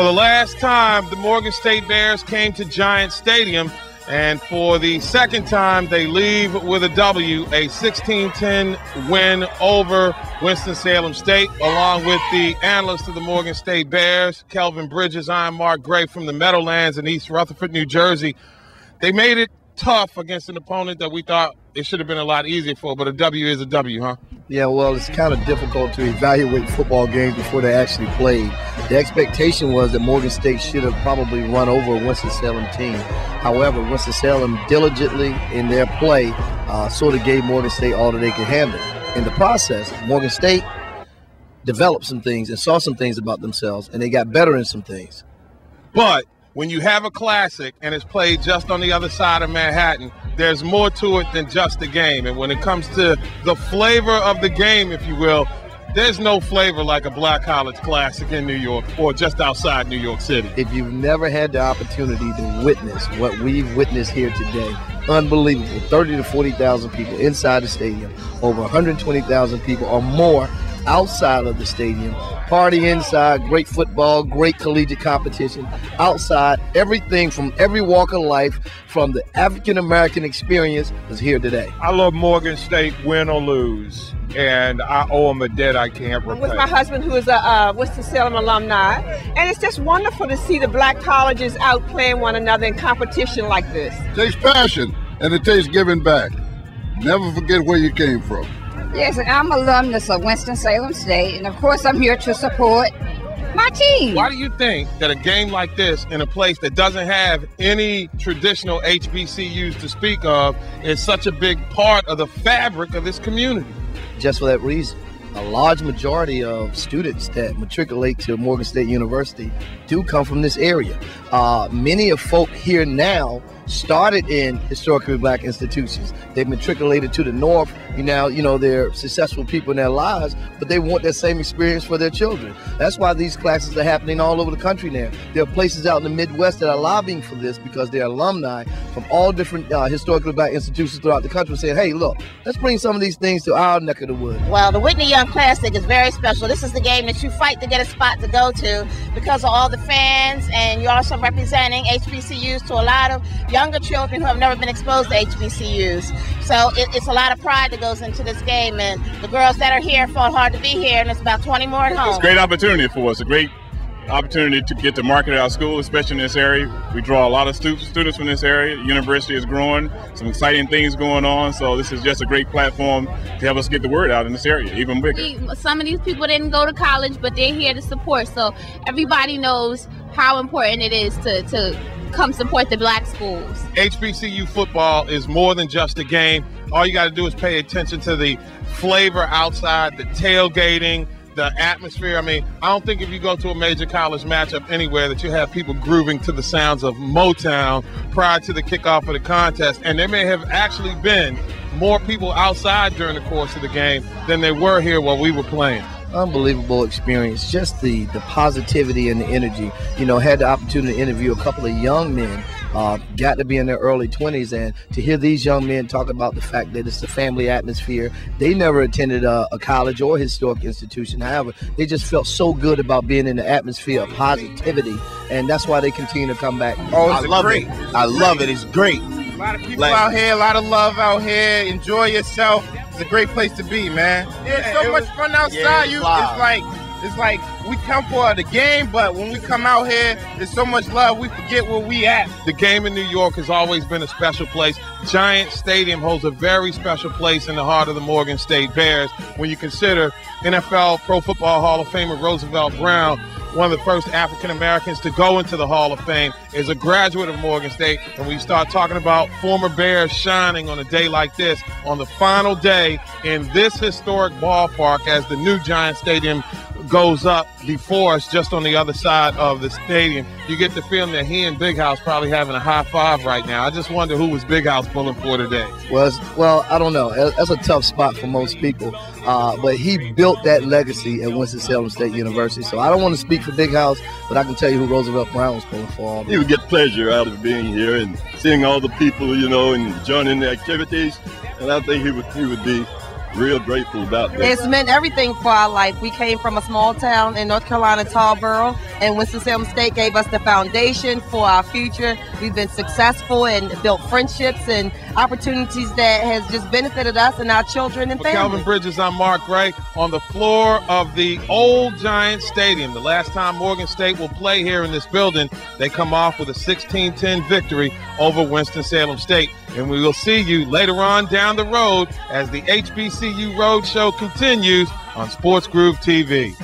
For the last time, the Morgan State Bears came to Giant Stadium, and for the second time, they leave with a W, a 16-10 win over Winston-Salem State, along with the analyst of the Morgan State Bears, Kelvin Bridges. I'm Mark Gray from the Meadowlands in East Rutherford, New Jersey. They made it tough against an opponent that we thought it should have been a lot easier for, but a W is a W, huh? Yeah, well, it's kind of difficult to evaluate football games before they actually played. The expectation was that Morgan State should have probably run over a Winston-Salem team. However, Winston-Salem diligently in their play sort of gave Morgan State all that they could handle. In the process, Morgan State developed some things and saw some things about themselves, and they got better in some things. But when you have a classic and it's played just on the other side of Manhattan, there's more to it than just the game. And when it comes to the flavor of the game, if you will, there's no flavor like a Black College Classic in New York or just outside New York City. If you've never had the opportunity to witness what we've witnessed here today, unbelievable, 30 to 40,000 people inside the stadium, over 120,000 people or more outside of the stadium, party inside, great football, great collegiate competition, outside, everything from every walk of life, from the African-American experience is here today. I love Morgan State, win or lose, and I owe them a debt I can't repay. I'm with my husband, who is a Winston-Salem alumni, and it's just wonderful to see the black colleges out playing one another in competition like this. It takes passion, and it takes giving back. Never forget where you came from. Yes, and I'm alumnus of Winston-Salem State, and of course I'm here to support my team. Why do you think that a game like this in a place that doesn't have any traditional HBCUs to speak of is such a big part of the fabric of this community? Just for that reason. A large majority of students that matriculate to Morgan State University do come from this area. Many of folk here now started in historically black institutions. They matriculated to the north. They're successful people in their lives, but they want that same experience for their children. That's why these classes are happening all over the country now. There are places out in the Midwest that are lobbying for this because they're alumni from all different historically black institutions throughout the country saying, hey, look, let's bring some of these things to our neck of the woods. Well, the Whitney Young Classic is very special. This is the game that you fight to get a spot to go to because of all the fans, and you're also representing HBCUs to a lot of younger children who have never been exposed to HBCUs. So it's a lot of pride that goes into this game, and the girls that are here fought hard to be here, and it's about 20 more at home. It's a great opportunity for us, a great opportunity to get to market our school, especially in this area. We draw a lot of students from this area. The university is growing, some exciting things going on, so this is just a great platform to help us get the word out in this area, even bigger. Some of these people didn't go to college, but they're here to support, so everybody knows how important it is to come support the black schools. HBCU football is more than just a game. All you got to do is pay attention to the flavor outside, the tailgating, the atmosphere. I mean, I don't think if you go to a major college matchup anywhere that you have people grooving to the sounds of Motown prior to the kickoff of the contest. And there may have actually been more people outside during the course of the game than there were here while we were playing. Unbelievable experience, just the positivity and the energy. Had the opportunity to interview a couple of young men, got to be in their early 20s, and to hear these young men talk about the fact that it's a family atmosphere. They never attended a college or historic institution. However, they just felt so good about being in the atmosphere of positivity, and that's why they continue to come back. Oh, I love it. I love it. It's great. A lot of people out here, a lot of love out here. Enjoy yourself. It's a great place to be, man. There's so much fun outside. It's like we come for the game, but when we come out here, there's so much love, we forget where we at. The game in New York has always been a special place. Giant Stadium holds a very special place in the heart of the Morgan State Bears. When you consider NFL Pro Football Hall of Famer Roosevelt Brown, one of the first African-Americans to go into the Hall of Fame, is a graduate of Morgan State. And when you start talking about former Bears shining on a day like this, on the final day in this historic ballpark as the new Giant Stadium goes up before us just on the other side of the stadium, you get the feeling that he and Big House probably having a high five right now. I just wonder who was Big House pulling for today. Well, I don't know. That's a tough spot for most people. But he built that legacy at Winston-Salem State University. So I don't want to speak for Big House, but I can tell you who Roosevelt Brown was pulling for. He would get pleasure out of being here and seeing all the people, and joining the activities. And I think he would be real grateful about that. It's meant everything for our life. We came from a small town in North Carolina, Tarboro, and Winston-Salem State gave us the foundation for our future. We've been successful and built friendships and opportunities that has just benefited us and our children and For families. Calvin Bridges, I'm Mark Gray on the floor of the old Giant Stadium. The last time Morgan State will play here in this building, they come off with a 16-10 victory over Winston-Salem State. And we will see you later on down the road as the HBCU Road Show continues on SportsGroove TV.